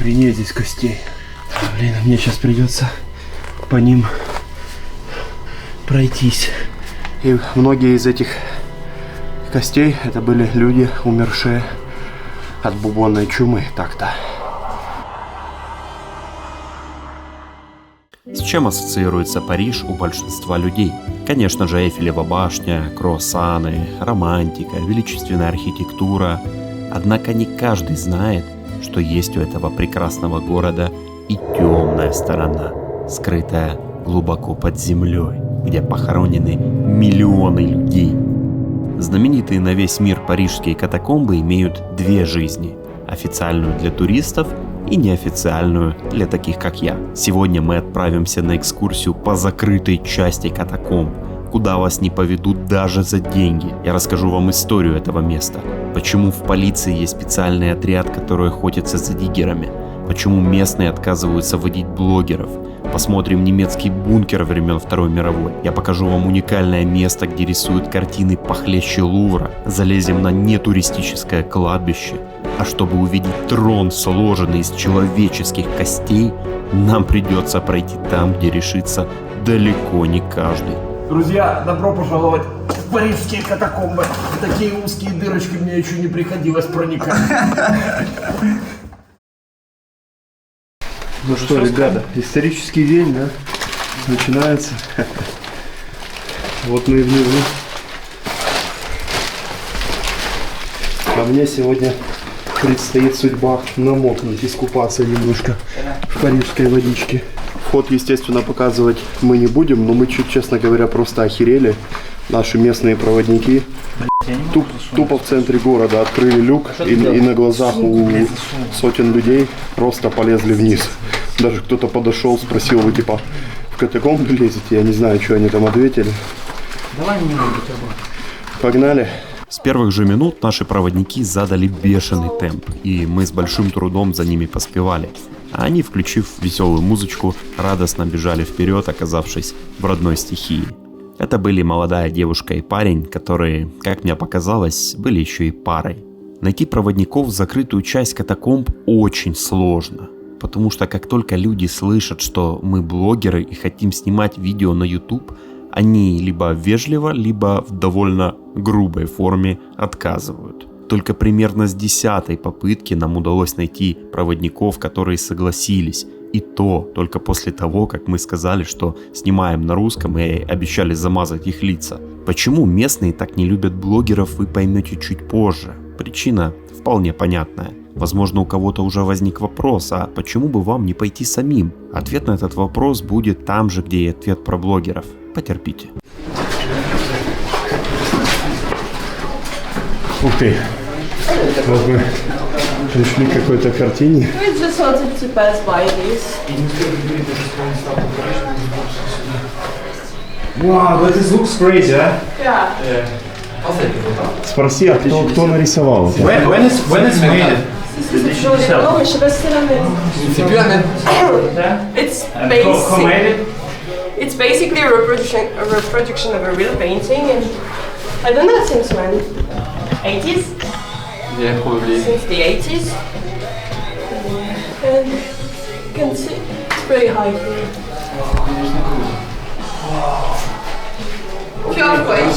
Охренеть здесь костей. Блин, мне сейчас придется по ним пройтись. И многие из этих костей это были люди, умершие от бубонной чумы. Так-то. С чем ассоциируется Париж у большинства людей? Конечно же, Эйфелева башня, круассаны, романтика, величественная архитектура. Однако не каждый знает, что есть у этого прекрасного города и темная сторона, скрытая глубоко под землей, где похоронены миллионы людей. Знаменитые на весь мир парижские катакомбы имеют две жизни – официальную для туристов и неофициальную для таких, как я. Сегодня мы отправимся на экскурсию по закрытой части катакомб, куда вас не поведут даже за деньги. Я расскажу вам историю этого места, почему в полиции есть специальный отряд, который охотится за диггерами, почему местные отказываются водить блогеров. Посмотрим немецкий бункер времен Второй мировой. Я покажу вам уникальное место, где рисуют картины похлеще Лувра. Залезем на нетуристическое кладбище. А чтобы увидеть трон, сложенный из человеческих костей, нам придется пройти там, где решится далеко не каждый. Друзья, добро пожаловать в парижские катакомбы. В такие узкие дырочки мне еще не приходилось проникать. Ну что, ребята, исторический день, да, начинается. Вот мы и внизу. А мне сегодня предстоит судьба намокнуть, искупаться немножко в парижской водичке. Вход, естественно, показывать мы не будем, но мы чуть, честно говоря, просто охерели. Наши местные проводники тупо в центре города открыли люк и на глазах у сотен людей просто полезли вниз. Даже кто-то подошел, спросил: вы типа в катакомбы лезете? Я не знаю, что они там ответили. Давай мне бутерброд. Погнали. С первых же минут наши проводники задали бешеный темп, и мы с большим трудом за ними поспевали. А они, включив веселую музычку, радостно бежали вперед, оказавшись в родной стихии. Это были молодая девушка и парень, которые, как мне показалось, были еще и парой. Найти проводников в закрытую часть катакомб очень сложно, потому что как только люди слышат, что мы блогеры и хотим снимать видео на YouTube, они либо вежливо, либо в довольно грубой форме отказывают. Только примерно с 10-й попытки нам удалось найти проводников, которые согласились. И то только после того, как мы сказали, что снимаем на русском и обещали замазать их лица. Почему местные так не любят блогеров, вы поймете чуть позже. Причина вполне понятная. Возможно, у кого-то уже возник вопрос, а почему бы вам не пойти самим? Ответ на этот вопрос будет там же, где и ответ про блогеров. Потерпите. Ух ты. Вот мы пришли к какой-то картине. Wow, but this looks crazy, huh? Yeah. Спроси, а кто нарисовал это? When is made? It's basically a reproduction of a real painting, and I don't know since when. 80s? Yeah, probably. Since the 80s. And you can see it's pretty high here. Pure white.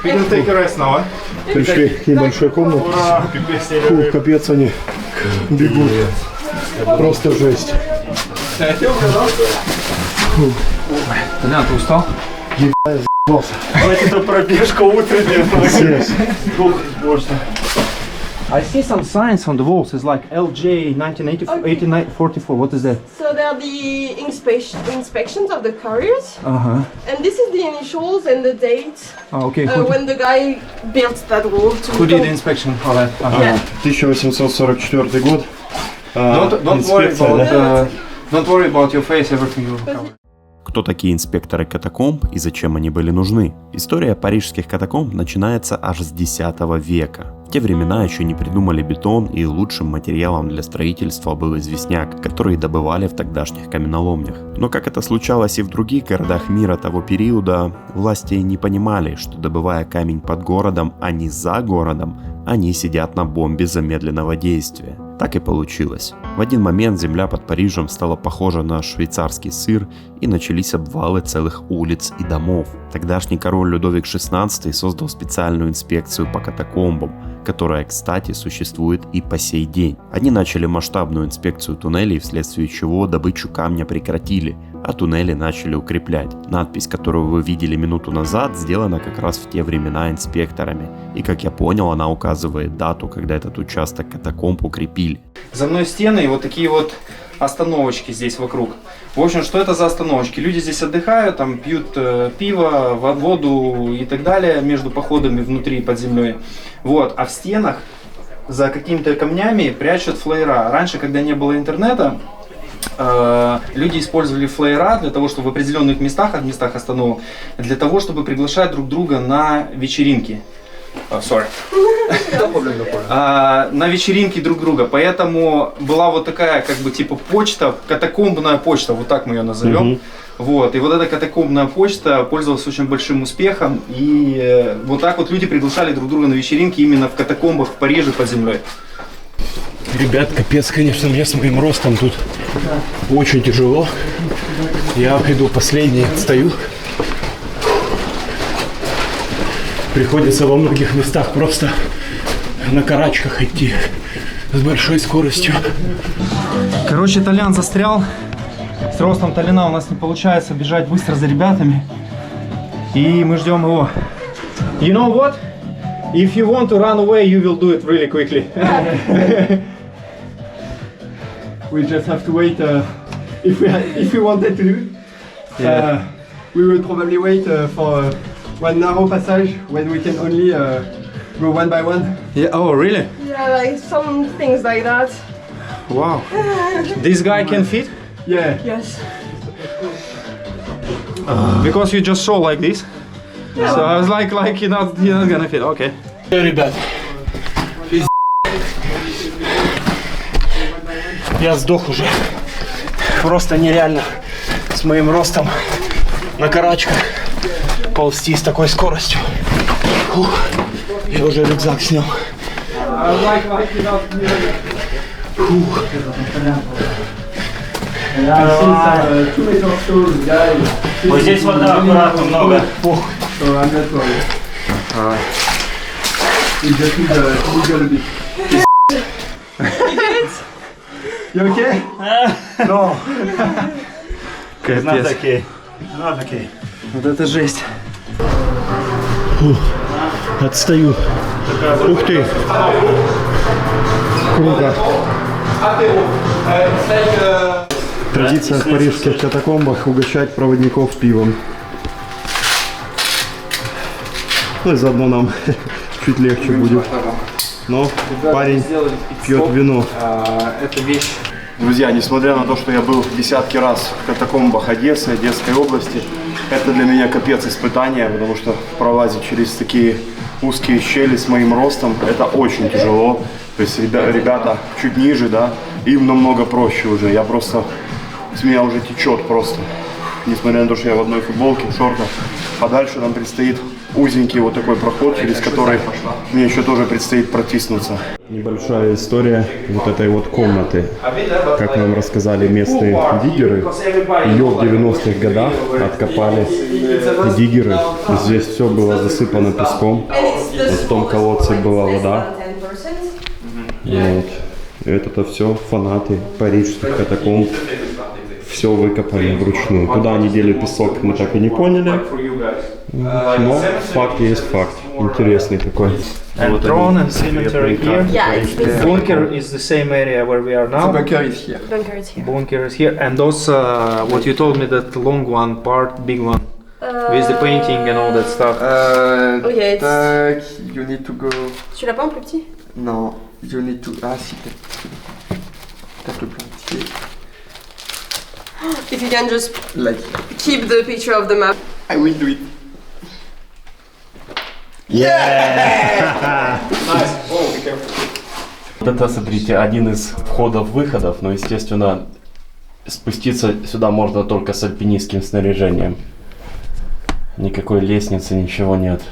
We can take a rest now, Пришли к небольшой комнате. Фу, капец они бегут. Просто жесть. Толян, ты устал? Это пробежка утренняя. I see some signs on the walls. It's like LJ 1844. What is that? So they are the inspections of the couriers. Uh-huh. And this is the initials and the date Okay. when the guy built that wall. Who did the inspection for that? Yeah. 1844 год. Don't worry about your face. Everything will cover. Кто такие инспекторы катакомб и зачем они были нужны? История парижских катакомб начинается аж с X века. В те времена еще не придумали бетон, и лучшим материалом для строительства был известняк, который добывали в тогдашних каменоломнях. Но как это случалось и в других городах мира того периода, власти не понимали, что добывая камень под городом, а не за городом, они сидят на бомбе замедленного действия. Так и получилось. В один момент земля под Парижем стала похожа на швейцарский сыр, и начались обвалы целых улиц и домов. Тогдашний король Людовик XVI создал специальную инспекцию по катакомбам, которая, кстати, существует и по сей день. Они начали масштабную инспекцию туннелей, вследствие чего добычу камня прекратили, а туннели начали укреплять. Надпись, которую вы видели минуту назад, сделана как раз в те времена инспекторами. И, как я понял, она указывает дату, когда этот участок катакомб укрепили. За мной стены и вот такие вот остановочки здесь вокруг. В общем, что это за остановочки? Люди здесь отдыхают, там пьют пиво, воду и так далее между походами внутри под землей. Вот. А в стенах за какими-то камнями прячут флеера. Раньше, когда не было интернета, люди использовали флеера для того, чтобы в определенных местах остановок, для того, чтобы приглашать друг друга на вечеринки. На вечеринки друг друга. Поэтому была вот такая, как бы, типа почта, катакомбная почта, вот так мы ее назовем. Вот. И вот эта катакомбная почта пользовалась очень большим успехом. И вот так вот люди приглашали друг друга на вечеринки именно в катакомбах в Париже под землей. Ребят, капец, конечно, мне с моим ростом тут очень тяжело. Я иду последний, отстаю. Приходится во многих местах просто на карачках идти с большой скоростью. Короче, Толян застрял. С ростом Толяна у нас не получается бежать быстро за ребятами. И мы ждем его. You know what? If you want to run away, you will do it really quickly. We just have to wait. If we wanted to do it, we will probably wait for one narrow passage when we can only go one by one. Yeah. Oh, really? Yeah, like some things like that. Wow. This guy can fit? Yeah. Yes. Because you just saw like this. Yeah. So I was like you're not gonna fit. Okay. Ребят, я сдох уже. Просто нереально с моим ростом на карачках ползти с такой скоростью. Фух, я уже рюкзак снял. Фух. Вот здесь вода аккуратно много. You okay? No. Not okay. Not okay. Вот это жесть. Отстаю. Ух ты. Круто. Традиция в парижских катакомбах угощать проводников пивом. Ну и заодно нам чуть легче будет. Но парень пьет вино. Это вещь. Друзья, несмотря на то, что я был десятки раз в катакомбах Одессы, Одесской области, это для меня капец испытание, потому что пролазить через такие узкие щели с моим ростом, это очень тяжело. То есть ребята чуть ниже, да, им намного проще уже. Я просто, с меня уже течет просто. Несмотря на то, что я в одной футболке, в шортах. А дальше нам предстоит узенький вот такой проход, через который мне еще тоже предстоит протиснуться. Небольшая история вот этой вот комнаты. Как нам рассказали местные диггеры, ее в 90-х годах откопали диггеры. Здесь все было засыпано песком. Вот в том колодце была вода. Вот. Это все фанаты парижских катакомб. Все выкопали вручную. Куда они дели песок, мы так и не поняли. Но факт есть факт. Интересный такой. And throne and cemetery here. Yeah, it's this Bunker is the same area where we are now. bunker is here. Bunker is here. And also, what you told me, that long one part, big one, with the painting and all that stuff. Okay, it's... Tac, you need to go. Tu l'as pas en plus petit? Non, you need to. Ah si, tape le plein entier. If you can just Like, keep the picture of the map. I will do it. Yeah! Nice. Oh, это, смотрите, один из входов-выходов, но, естественно, спуститься сюда можно только с альпинистским снаряжением. Никакой лестницы, ничего нет.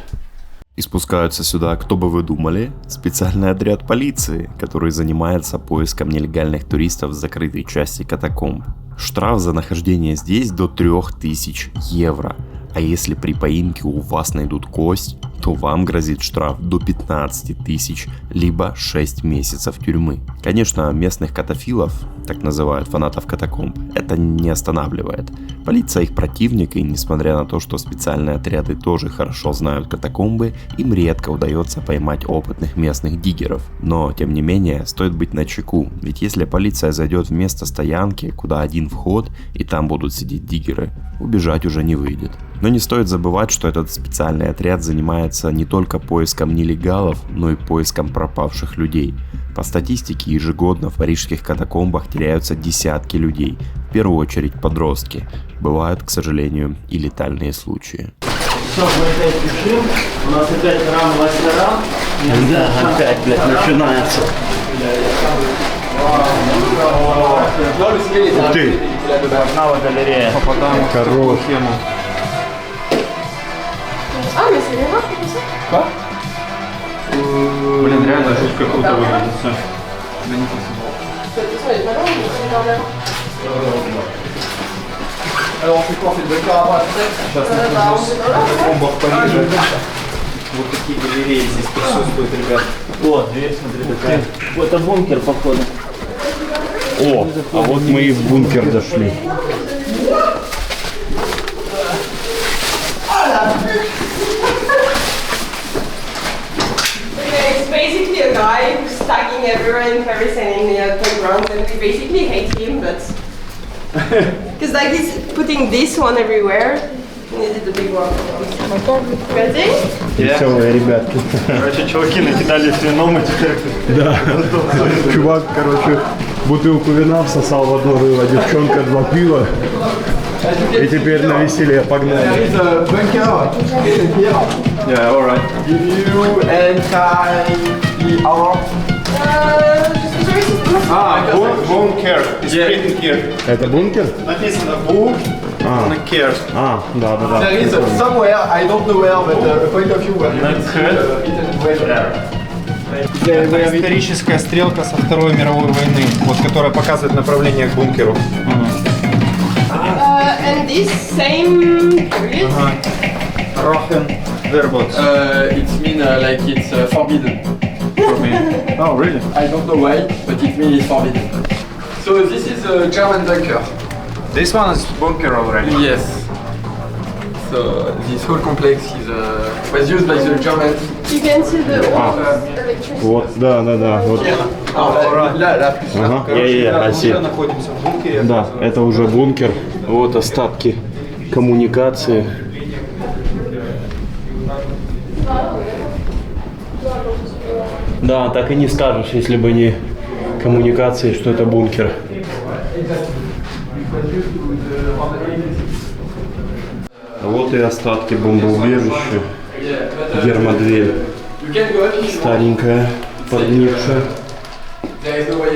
И спускаются сюда, кто бы вы думали, специальный отряд полиции, который занимается поиском нелегальных туристов в закрытой части катакомб. Штраф за нахождение здесь до 3000 евро. А если при поимке у вас найдут кость, то вам грозит штраф до 15 тысяч, либо 6 месяцев тюрьмы. Конечно, местных катафилов, так называют фанатов катакомб, это не останавливает. Полиция их противник, и несмотря на то, что специальные отряды тоже хорошо знают катакомбы, им редко удается поймать опытных местных диггеров. Но, тем не менее, стоит быть начеку, ведь если полиция зайдет в место стоянки, куда один вход, и там будут сидеть диггеры, убежать уже не выйдет. Но не стоит забывать, что этот специальный отряд занимается не только поиском нелегалов, но и поиском пропавших людей. По статистике, ежегодно в парижских катакомбах теряются десятки людей, в первую очередь подростки. Бывают, к сожалению, и летальные случаи. Все, мы опять пишем. У нас опять рам-мастера. Да, опять, блядь, начинается. Ух ты! Новая галерея. Попадаем в такую схему. Ah, mais c'est les rares comme ça. Блин, реально жутко круто выглядит все. De toute façon, il est pas loin, mais c'est dans l'air. Alors on fait quoi? On fait le bunker à droite? Сейчас Bah, on нахожусь est dans l'air, в катакомбах Парижа. Вот такие галереи здесь присутствуют, ребят. О, дверь, смотри, такая. Это бункер, походу. О, а вот мы и в бункер дошли. It's basically a guy who's tagging everywhere in Paris and in the playgrounds, and we basically hate him, but because like he's putting this one everywhere. And he did the big one. Ready? Веселые ребятки. Короче, чуваки накидали свином и теперь... Да. Чувак, короче, бутылку вина всосал в одно рыло, девчонка 2 пива. И теперь на веселье погнали. There is a bunker here. Yeah, alright. Give you anti-hour. Бункер. Is here. Это бункер? Написано бункер. Да. There is somewhere, I don't know where, but a point of view where you can see hidden treasure. Это историческая стрелка со Второй мировой войны, вот, которая показывает направление к бункеру. And this same period. Rochen Verbot. It means like it's forbidden. Oh, really? I don't know why, but it means it's forbidden. So this is a German bunker. This one is bunker already. Yes. So this whole complex is was used by the Germans. You can see the electricity. Вот, да. Вот. Là, plus. Ага, Короче, да, мы оси. уже находимся в бункере. Да, это уже бункер. Вот остатки коммуникации. Да, так и не скажешь, если бы не коммуникации, что это бункер. Вот и остатки бомбоубежища. Гермодверь. You can go up if you want. Старенькая, подгнившая. There is no way.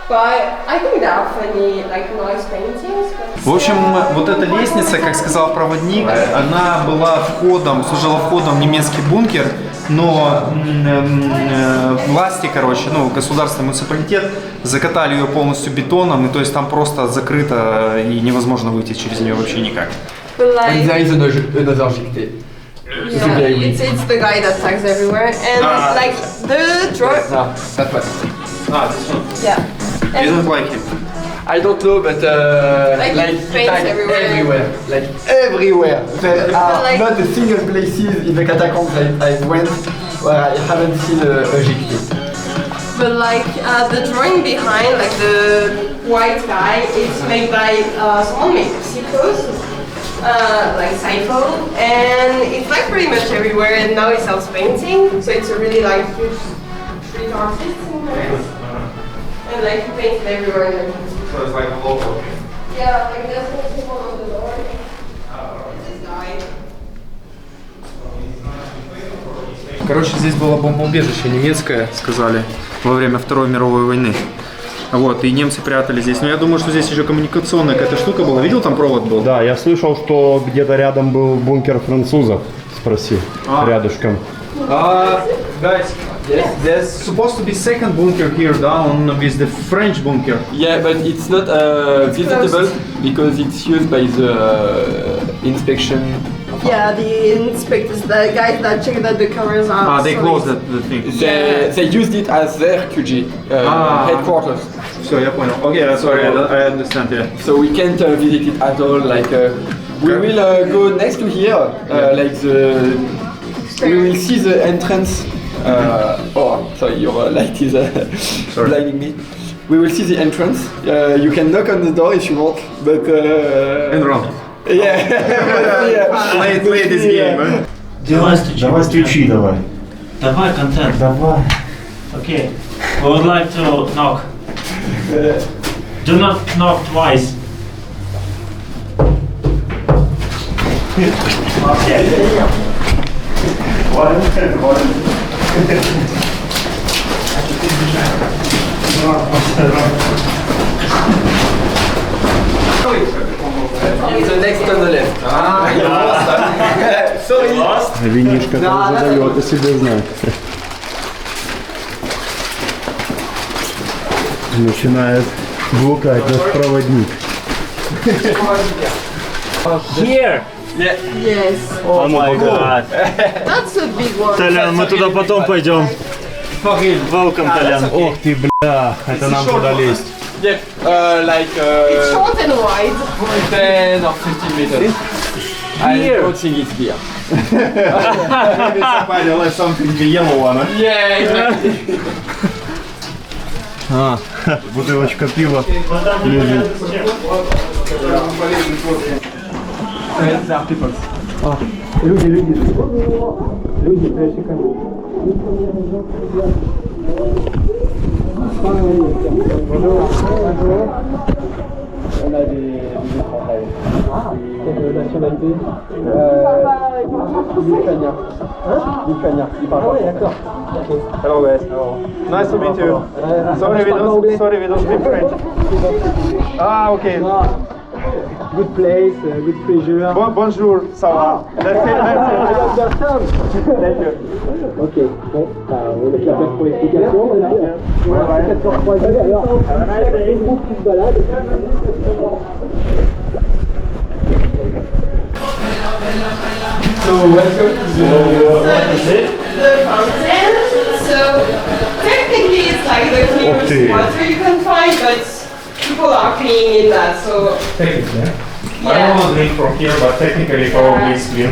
But I think there are funny, like nice paintings. But В общем, вот эта лестница, как сказал проводник, она была входом, служила входом в немецкий бункер, но власти, короче, государственный муниципалитет закатали ее полностью бетоном, и то есть там просто закрыто и невозможно выйти через нее вообще никак. But And there like, is another Gicté. yeah, it's the guy that tags everywhere, and like the draw. Ah, that one. Yeah. And Didn't like him. I don't know, but Like it paints tag everywhere. Like everywhere. There are like- not a single places in the catacombs I went where I haven't seen a Gicté. But like the drawing behind, like the white guy, it's made by someone made Psychos, like Cypho, and it's like pretty much everywhere. And now he sells painting, so it's a really like huge street artist in Paris, and like he painted everywhere. In the So it's like a local. yeah, like there's also one on the door. This guy. Короче, здесь было бомбоубежище немецкое, сказали, во время Второй мировой войны. Вот, и немцы прятали здесь. Но я думаю, что здесь еще коммуникационная какая-то штука была. Видел, там провод был? Да, я слышал, что где-то рядом был бункер французов. Спроси, рядышком. Guys, there's supposed to be second bunker here down with the French bunker. Yeah, but it's not visitable because it's used by the inspection. Yeah, the inspectors, the guys that check that the cameras are. They solid. closed the thing. They used it as their QG headquarters. Все, я понял. Okay, sorry, I understand, yeah. So we can't visit it at all. Like we will go next to here, like we will see the entrance. Sorry, your light is blinding me. We will see the entrance. You can knock on the door if you want, but And run. yeah. Play this game, Давай стучи, давай. Давай контент. Давай. Okay. We would like to knock. Do not knock twice. Okay. It's the next on the left. Sorry. Винишка там задает о себе знать. Начинает блукать наш проводник. Here. Yes. Oh my god. That's a big one. Толян, мы туда потом пойдем. Welcome, Толян. Ох ты, бля, это нам туда лезть. Yeah, like It's short and wide. 10 or 15 meters. I don't think it's here. Maybe somebody left something the yellow one. Yeah, exactly. Бутылочка пива лежит. Hello guys. Nice to meet you. Sorry we don't speak French. Okay. Good place, good pleasure. Bonjour, ça va. Ok, bon, on est là pour l'explication. Voilà, 4 croisés, alors, une groupe qui se balade. So welcome to The fountain. So technically it's like the cleanest water you can find, but people are cleaning that. So I don't want to drink from here, but technically probably it's clean.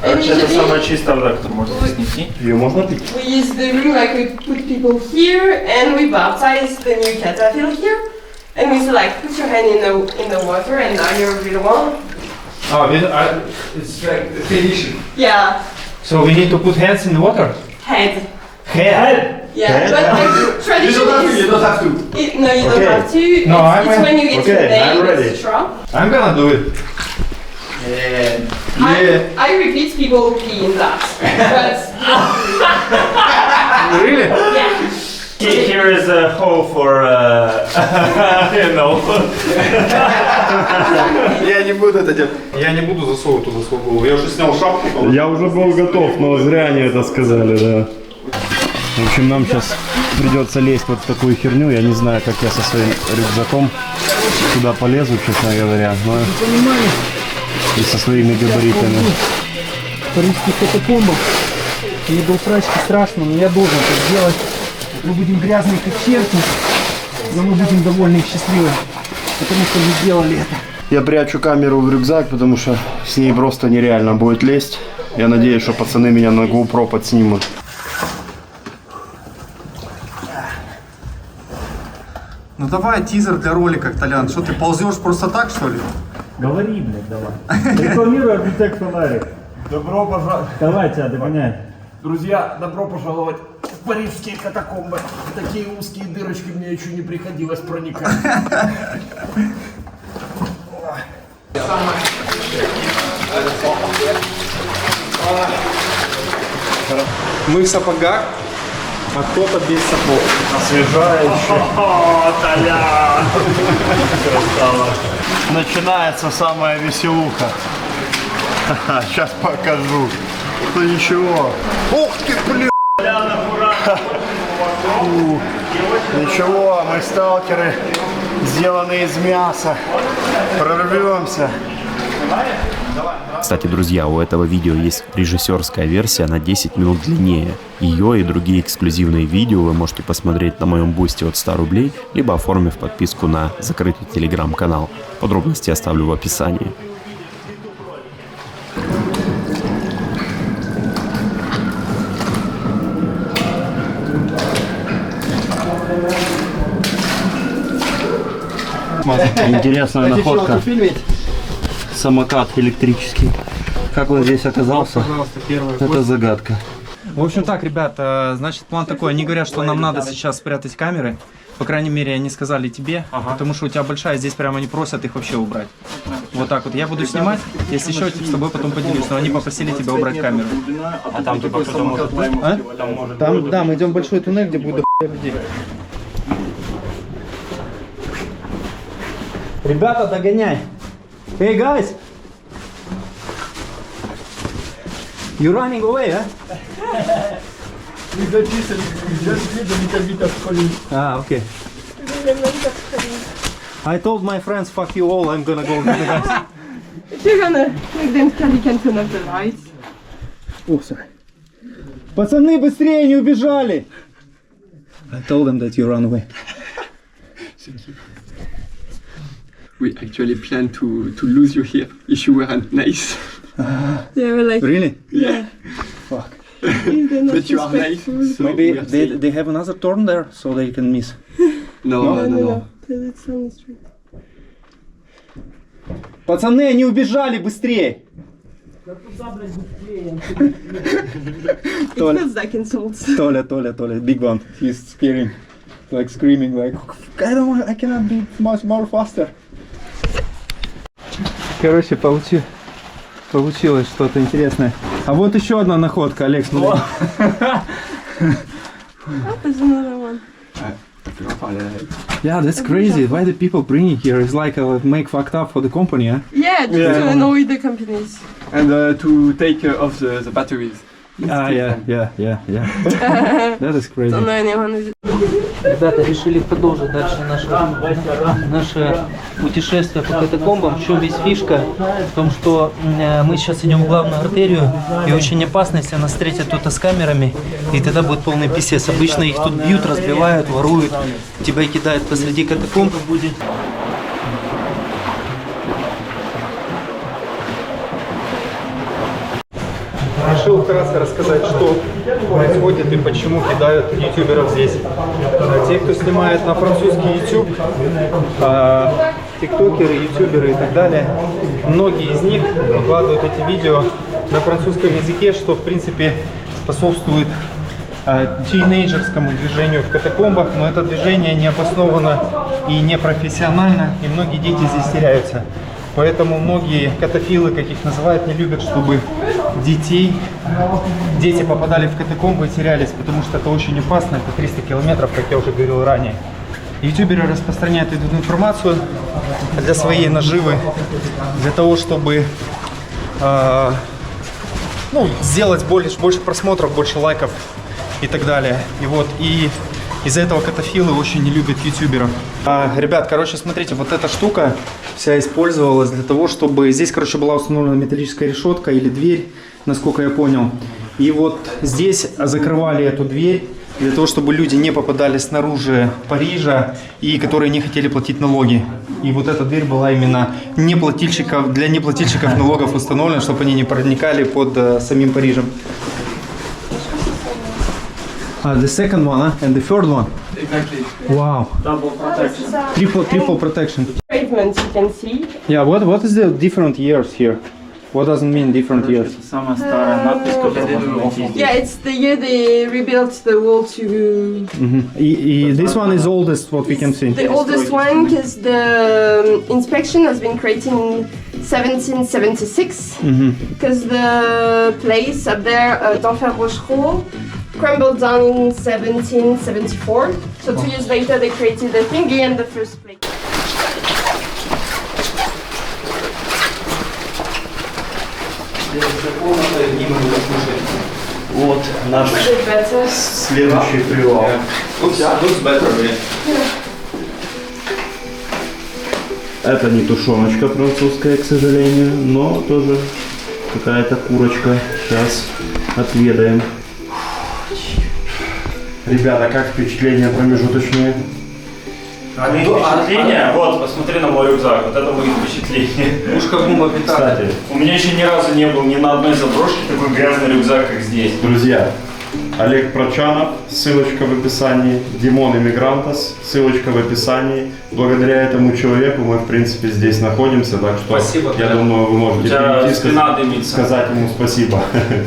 and usually чистая вода, которую можно здесь нести. Ее можно пить? we use the room like we put people here and we baptize the new cataphil here. And we say like put your hand in the water and now you're a real one. It's like tradition. Yeah, So we need to put hands in the water. head. Head? Yeah, but like, tradition is. don't have to. No, you don't have to. No, it's when you get your name, I'm ready. etc. I'm gonna do it. I repeat, people pee in that. But Really? yeah. Here is a hole for, you know. Я не буду это делать. Я не буду засовывать туда свою голову. Я уже снял шапку. Я уже был готов, но зря они это сказали, да. В общем, нам сейчас придется лезть вот в такую херню. Я не знаю, как я со своим рюкзаком туда полезу, честно говоря. Но и со своими габаритами. В парижских катакомбах. Мне было страшно, страшно, но я должен это сделать. Мы будем грязные как черти, но мы будем довольны и счастливы, потому что мы сделали это. Я прячу камеру в рюкзак, потому что с ней просто нереально будет лезть. Я надеюсь, что пацаны меня на GoPro подснимут. Ну давай тизер для ролика, Толян. Что ты ползешь просто так, что ли? Говори, блядь, давай. Рекламируй архитект фонарик. Добро пожаловать. Давай тебя догоняй. Друзья, добро пожаловать в парижские катакомбы. Такие узкие дырочки мне еще не приходилось проникать. Мы в сапогах, а кто-то без сапог. Освежающий. О, Толян! Красава. Начинается самая веселуха. Сейчас покажу. Ну ничего. Ух ты, блин! Ничего, мы сталкеры, сделанные из мяса. Прорвемся. Кстати, друзья, у этого видео есть режиссерская версия на 10 минут длиннее. Ее и другие эксклюзивные видео вы можете посмотреть на моем бусте от 100 рублей, либо оформив подписку на закрытый телеграм-канал. Подробности оставлю в описании. Интересная находка. Самокат электрический. Как он здесь оказался? Пожалуйста, первый. Это загадка. В общем так, ребят, значит, план такой. Они говорят, что нам надо сейчас спрятать камеры. По крайней мере, они сказали тебе, потому что у тебя большая, здесь прямо они просят их вообще убрать. Вот так вот. Я буду снимать, если что, с тобой потом поделюсь, но они попросили тебя убрать камеру. А там типа кто-то может быть? А? Там может Там, быть. да, мы идем в большой туннель, где будет дохуя людей. Ребята, догоняй! Hey guys! You running away, huh? Okay. I told my friends, fuck you all, I'm gonna go with the guys. If you're gonna make them scared, you can turn off the lights. Oh, sorry. Пацаны, быстрее, не убежали! I told them that you run away. We actually planned to lose you here if you weren't nice. They were like, Really? yeah. Fuck. If they're not But you are nice. respectful. So Maybe we are safe. they have another turn there, so they can miss. No. Because it's on the street. Пацаны, они убежали, быстрее! It feels like insults. Толя, big one. He's scaring, like screaming, like I cannot be much more faster. Короче, получилось что-то интересное. А вот еще одна находка, Олег, смотри. Oh, there's another one. Yeah, that's crazy. Why the people bring it here? It's like make fucked up for the company, huh? Yeah, just to annoy the companies. And to take off the batteries. Yeah. That is crazy. Don't know anyone who's... Ребята решили продолжить дальше наше путешествие по катакомбам. В чем весь фишка? В том, что мы сейчас идем в главную артерию, и очень опасно, если нас встретят кто-то с камерами, и тогда будет полный писец. Обычно их тут бьют, разбивают, воруют, тебя кидают посреди катакомб. Решил вкратце рассказать, что происходит и почему кидают ютуберов здесь. Те, кто снимает на французский YouTube, тиктокеры, ютуберы и так далее, многие из них выкладывают эти видео на французском языке, что в принципе способствует тинейджерскому движению в катакомбах, но это движение не обосновано и не профессионально, и многие дети здесь теряются. Поэтому многие катафилы, как их называют, не любят, чтобы дети попадали в катакомбы и терялись, потому что это очень опасно, это 300 километров, как я уже говорил ранее. Ютуберы распространяют эту информацию для своей наживы, для того, чтобы сделать больше просмотров, больше лайков и так далее. И из-за этого катафилы очень не любят ютуберов. Ребят, короче, смотрите, вот эта штука вся использовалась для того, чтобы... Здесь, короче, была установлена металлическая решетка или дверь, насколько я понял. И вот здесь закрывали эту дверь для того, чтобы люди не попадали снаружи Парижа и которые не хотели платить налоги. И вот эта дверь была именно для неплательщиков налогов установлена, чтобы они не проникали под самим Парижем. The second one, and the third one. Exactly. Wow. Double protection. Triple protection. Pavements you can see. Yeah, what is the different years here? What does it mean different years? Самая старая надпись, которую можно найти. Yeah, it's the year they rebuilt the wall to... This one is oldest what we can see. The oldest one, because the inspection has been created in 1776, because the place up there, d'Enfer Rochereau, crumbled down in 1774. So 2 years later, they created the thingy and the first place. Вот наш следующий привал. Это не тушеночка французская, к сожалению, но тоже какая-то курочка. Сейчас отведаем. Ребята, как впечатления промежуточные? Впечатление? Вот, посмотри на мой рюкзак, вот это будет впечатление. Ушка бомба питания. Кстати, У меня еще ни разу не был ни на одной заброшке такой грязный рюкзак, как здесь. друзья, Олег Прочанов, ссылочка в описании, Димон Иммигрантос, ссылочка в описании. Благодаря этому человеку мы, в принципе, здесь находимся, так что Спасибо, я думаю, вы можете перейти, сказать ему спасибо.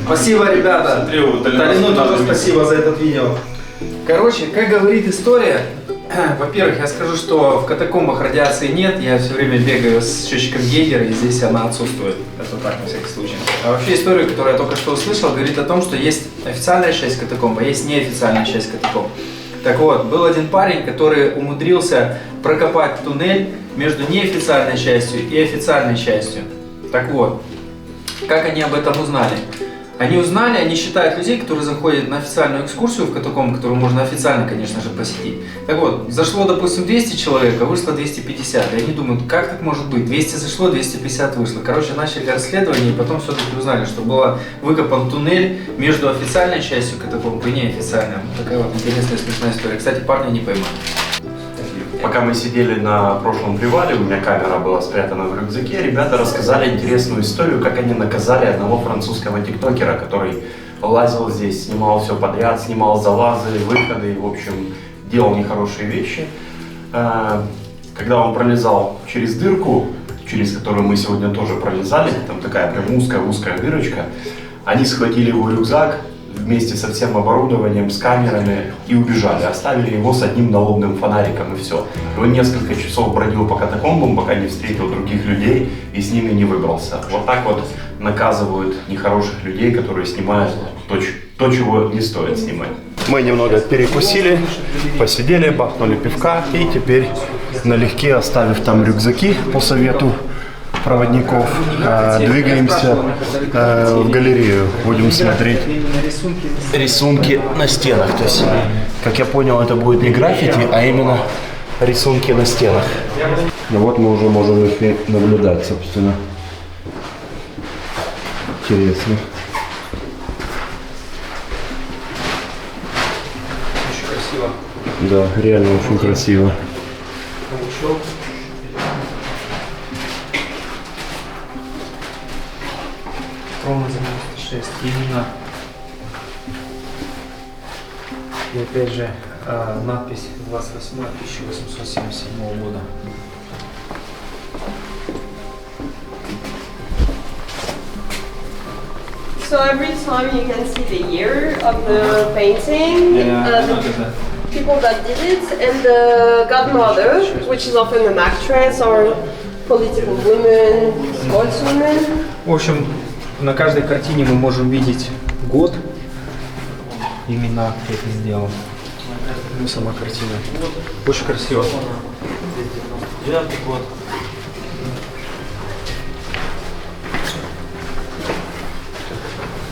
Спасибо, ребята. Смотри, вот Талину тоже спасибо за этот видео. Короче, как говорит история, во-первых, я скажу, что в катакомбах радиации нет, я все время бегаю с счетчиком Гейгера, и здесь она отсутствует. Это так, на всякий случай. А вообще история, которую я только что услышал, говорит о том, что есть официальная часть катакомб, а есть неофициальная часть катакомб. Так вот, был один парень, который умудрился прокопать туннель между неофициальной частью и официальной частью. Так вот, как они об этом узнали? Они считают людей, которые заходят на официальную экскурсию в катакомбы, которую можно официально, конечно же, посетить. Так вот, зашло, допустим, 200 человек, а вышло 250. И они думают, как так может быть? 200 зашло, 250 вышло. Короче, начали расследование, и потом все-таки узнали, что был выкопан туннель между официальной частью катакомб и неофициальной. Вот такая вот интересная смешная история. Кстати, парня не поймали. Пока мы сидели на прошлом привале, у меня камера была спрятана в рюкзаке, ребята рассказали интересную историю, как они наказали одного французского тиктокера, который лазил здесь, снимал все подряд, снимал залазы, выходы, в общем, делал нехорошие вещи. Когда он пролезал через дырку, через которую мы сегодня тоже пролезали, там такая прям узкая дырочка, они схватили его рюкзак вместе со всем оборудованием, с камерами и убежали. Оставили его с одним налобным фонариком и все. И он несколько часов бродил по катакомбам, пока не встретил других людей и с ними не выбрался. Вот так вот наказывают нехороших людей, которые снимают то, чего не стоит снимать. Мы немного перекусили, посидели, бахнули пивка и теперь налегке, оставив там рюкзаки по совету проводников, двигаемся в галерею, будем смотреть рисунки на стенах. То есть, как я понял, это будет не граффити, а именно рисунки на стенах. Ну вот мы уже можем их и наблюдать, собственно. Интересно. Очень красиво. Да, реально очень красиво. Ровно 96 именно. И опять же надпись 28 1877 года. So every time you can see the year of the painting, the people that did it, and the godmother, which is often an actress or political woman, sportswoman. В общем, на каждой картине мы можем видеть год, имена, кто это сделал. Ну, сама картина. Очень красиво. 9-й год.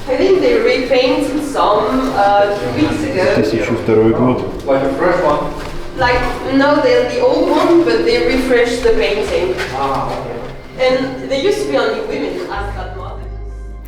I think they repainted some 2 weeks ago. 2002 год. Like a fresh one. Like, no, the old one, but they refreshed the painting. And there used to be only women as godmothers.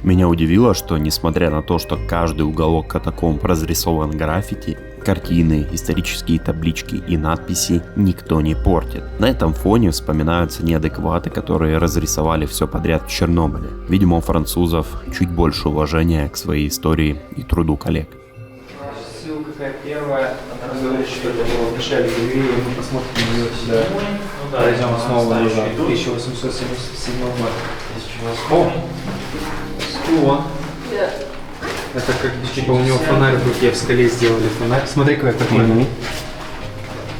Меня удивило, что несмотря на то, что каждый уголок катакомб разрисован граффити, картины, исторические таблички и надписи никто не портит. На этом фоне вспоминаются неадекваты, которые разрисовали все подряд в Чернобыле. Видимо, у французов чуть больше уважения к своей истории и труду коллег. Ссылка какая первая, она говорит, что это было в начале галереи, мы посмотрим на нее сюда. Пройдем снова назад, 1877 год. О! Стула. Это как типа у него фонарь в руке, в скале сделали фонарь. Смотри, какой прикольный.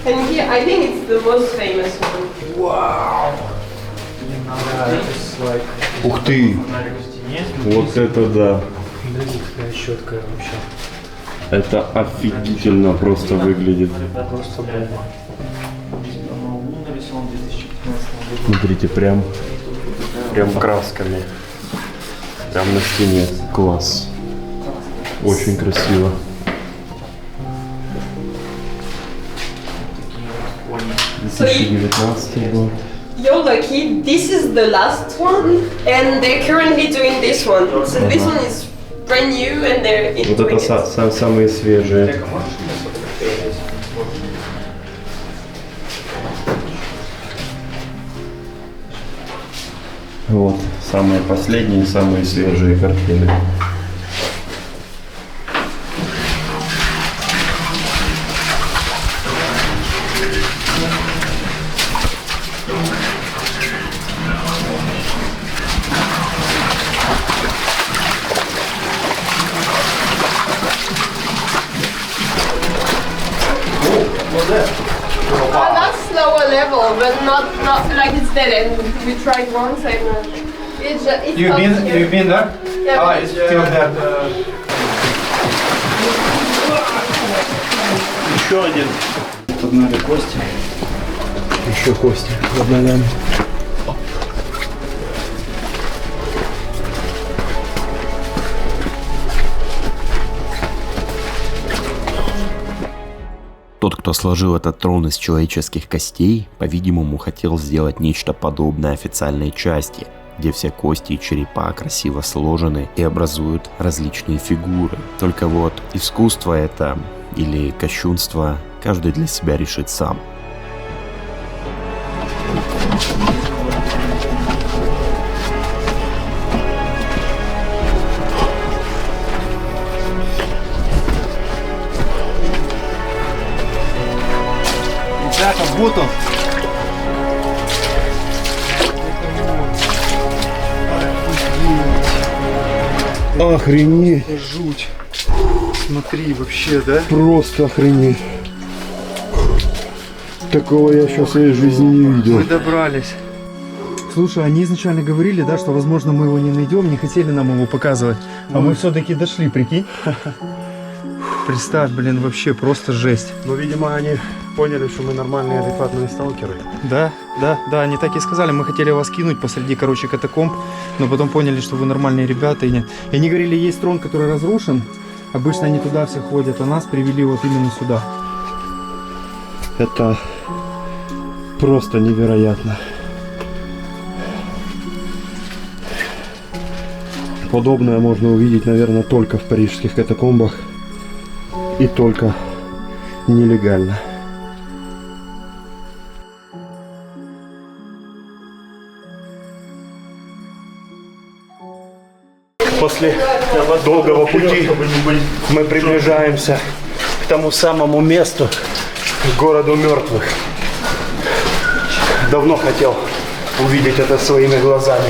And here, I think it's the most famous one. Вау! Ух ты! Вот это да! Щетка вообще. Это офигительно просто выглядит. Просто бомба. Смотрите, прям красками. Прям на стене. Класс. Очень красиво. So 2019 год. you're lucky, this is the last one, and they're currently doing this one. So this one is brand new, and they're Вот doing это it. самые свежие. Вот, самые последние, самые свежие картины. That's lower level, but not like it's dead end. We tried once and it's You've been there? Yeah, Ah, but- it's still there. Еще один. Подняли кости. Еще кости под ногами. Тот, кто сложил этот трон из человеческих костей, по-видимому, хотел сделать нечто подобное официальной части, где все кости и черепа красиво сложены и образуют различные фигуры. Только вот искусство это или кощунство каждый для себя решит сам. Ребята, вот он. Охренеть. Жуть. Смотри, вообще, да? Просто охренеть. Такого я еще в своей жизни не видел. Мы добрались. Слушай, они изначально говорили, да, что, возможно, мы его не найдем, не хотели нам его показывать. А мы все-таки дошли, прикинь. Представь, блин, вообще просто жесть. Но, видимо, они поняли, что мы нормальные, адекватные сталкеры. Да, они так и сказали. Мы хотели вас кинуть посреди, короче, катакомб, но потом поняли, что вы нормальные ребята. И они говорили, есть трон, который разрушен. Обычно они туда все ходят, а нас привели вот именно сюда. Это просто невероятно. Подобное можно увидеть, наверное, только в парижских катакомбах. И только нелегально. После долгого пути мы приближаемся к тому самому месту, к городу мертвых. Давно хотел увидеть это своими глазами.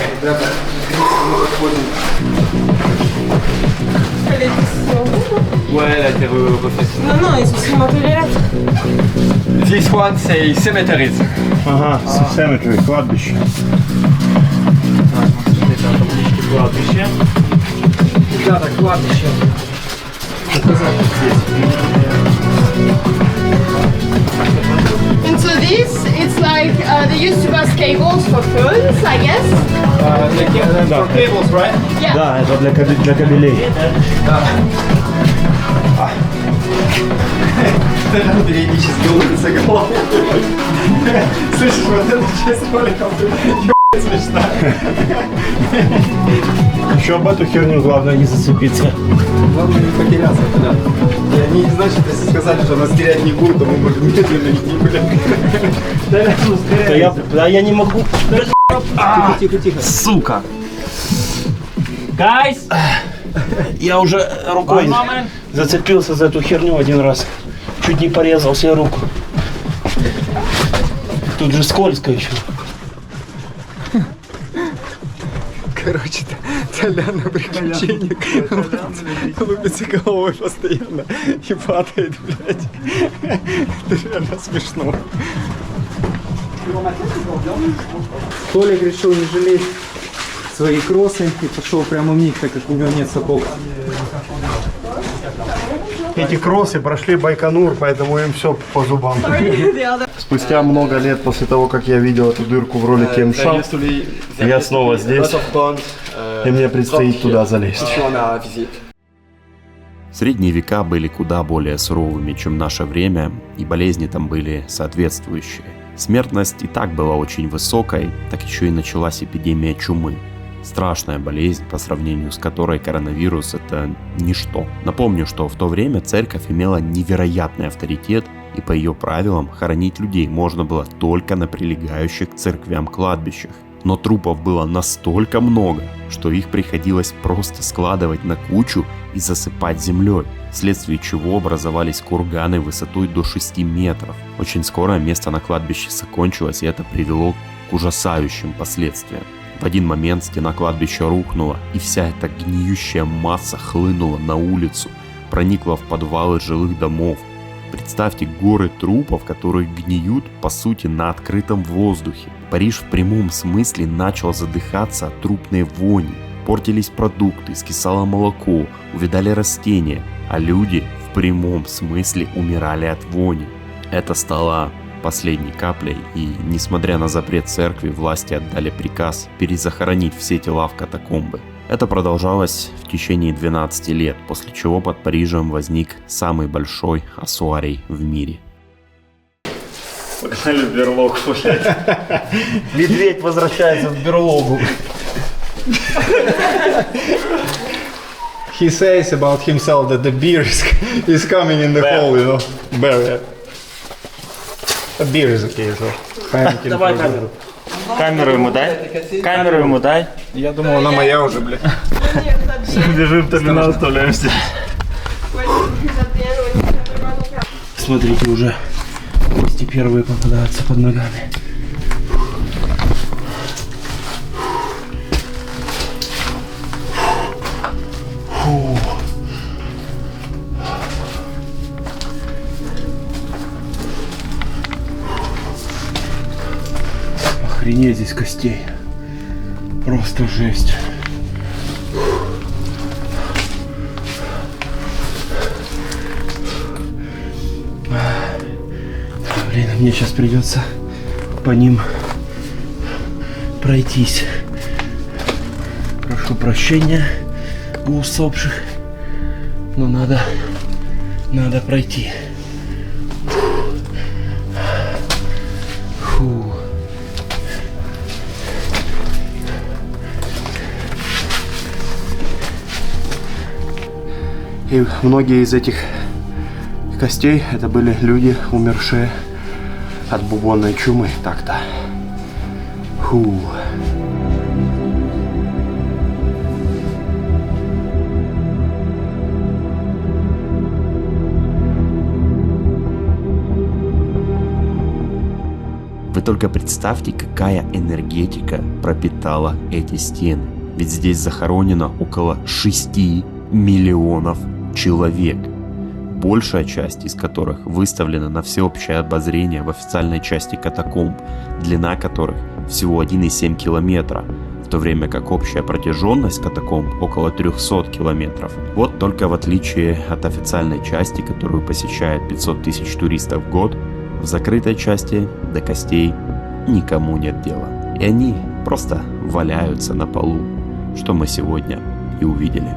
Ouais, là, t'es refait. Non, ils ont cimenté les lettres. This one say cemeteries. Ага, cemetery, кладбище. Кладбище. Ребята, кладбище. And so this, it's like they used to pass cables for phones, I guess. For cables, right? Yeah. Да, это для кабелей. Периодически улыбится головой. Слышишь, вот эта часть ролика смешная. Еще об эту херню главное не зацепиться. Главное не потеряться, да. И они, значит, если сказали, что нас терять не будут, то мы можем медленно идти, блядь. Да я не могу. Тихо. Сука. Guys, Я уже рукой one moment. зацепился за эту херню один раз. Чуть не порезал себе руку. Тут же скользко еще. Короче, Толян на приключениях лупится головой постоянно и падает, блядь. Это реально смешно. Толик решил не жалеть свои кроссы и пошел прямо в них, так как у него нет сапог. Эти кроссы прошли Байконур, поэтому им все по зубам. Спустя много лет после того, как я видел эту дырку в ролике МША, я снова здесь, и мне предстоит туда залезть. Средние века были куда более суровыми, чем наше время, и болезни там были соответствующие. Смертность и так была очень высокой, так еще и началась эпидемия чумы. Страшная болезнь, по сравнению с которой коронавирус – это ничто. Напомню, что в то время церковь имела невероятный авторитет, и по ее правилам хоронить людей можно было только на прилегающих к церквям кладбищах. Но трупов было настолько много, что их приходилось просто складывать на кучу и засыпать землей, вследствие чего образовались курганы высотой до 6 метров. Очень скоро место на кладбище закончилось, и это привело к ужасающим последствиям. В один момент стена кладбища рухнула, и вся эта гниющая масса хлынула на улицу, проникла в подвалы жилых домов. Представьте горы трупов, которые гниют, по сути, на открытом воздухе. Париж в прямом смысле начал задыхаться от трупной вони. Портились продукты, скисало молоко, увядали растения, а люди в прямом смысле умирали от вони. Это стало последней каплей, и, несмотря на запрет церкви, власти отдали приказ перезахоронить все тела в катакомбы. Это продолжалось в течение 12 лет, после чего под Парижем возник самый большой ассуарий в мире. Погнали в берлогу, блядь. Медведь возвращается в берлогу. He says about himself that the beer is coming in the hole, you know, barrier. A beer is okay, so. Давай камеру. Камеру ему дай. Камеру ему дай. Я думал, она моя уже, блядь. Бежим, Тамина оставляемся. Смотрите, уже кости первые попадаются под ногами. Фу. Охренеть, здесь костей. Просто жесть. Блин, мне сейчас придется по ним пройтись. Прошу прощения у усопших, но надо пройти. Фу. И многие из этих костей это были люди, умершие от бубонной чумы. Так-то. Фу. Вы только представьте, какая энергетика пропитала эти стены. Ведь здесь захоронено около 6 миллионов человек, большая часть из которых выставлена на всеобщее обозрение в официальной части катакомб, длина которых всего 1,7 километра, в то время как общая протяженность катакомб около 300 километров. Вот только в отличие от официальной части, которую посещает 500 тысяч туристов в год, в закрытой части до костей никому нет дела. И они просто валяются на полу, что мы сегодня и увидели.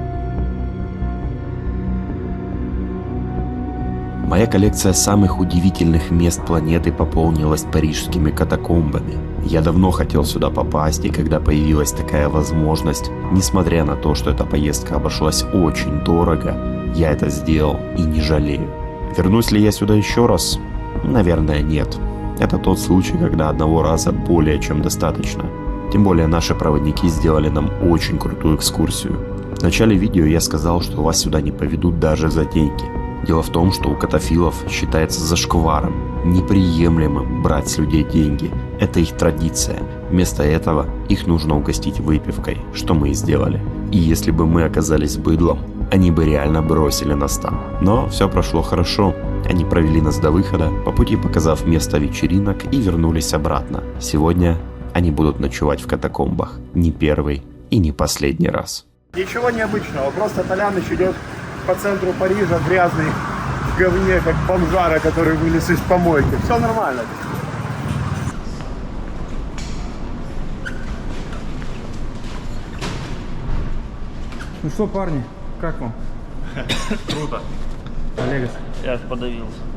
Моя коллекция самых удивительных мест планеты пополнилась парижскими катакомбами. Я давно хотел сюда попасть, и когда появилась такая возможность, несмотря на то, что эта поездка обошлась очень дорого, я это сделал и не жалею. Вернусь ли я сюда еще раз? Наверное, нет. Это тот случай, когда одного раза более чем достаточно. Тем более наши проводники сделали нам очень крутую экскурсию. В начале видео я сказал, что вас сюда не поведут даже за деньги. Дело в том, что у катафилов считается зашкваром, неприемлемым брать с людей деньги. Это их традиция. Вместо этого их нужно угостить выпивкой, что мы и сделали. И если бы мы оказались быдлом, они бы реально бросили нас там. Но все прошло хорошо. Они провели нас до выхода, по пути показав место вечеринок и вернулись обратно. Сегодня они будут ночевать в катакомбах. Не первый и не последний раз. Ничего необычного, просто Толяныч идет по центру Парижа, грязный, в говне, как бомжара, который вылез из помойки. Все нормально. Ну что, парни, как вам? Круто. Олег? Я подавился.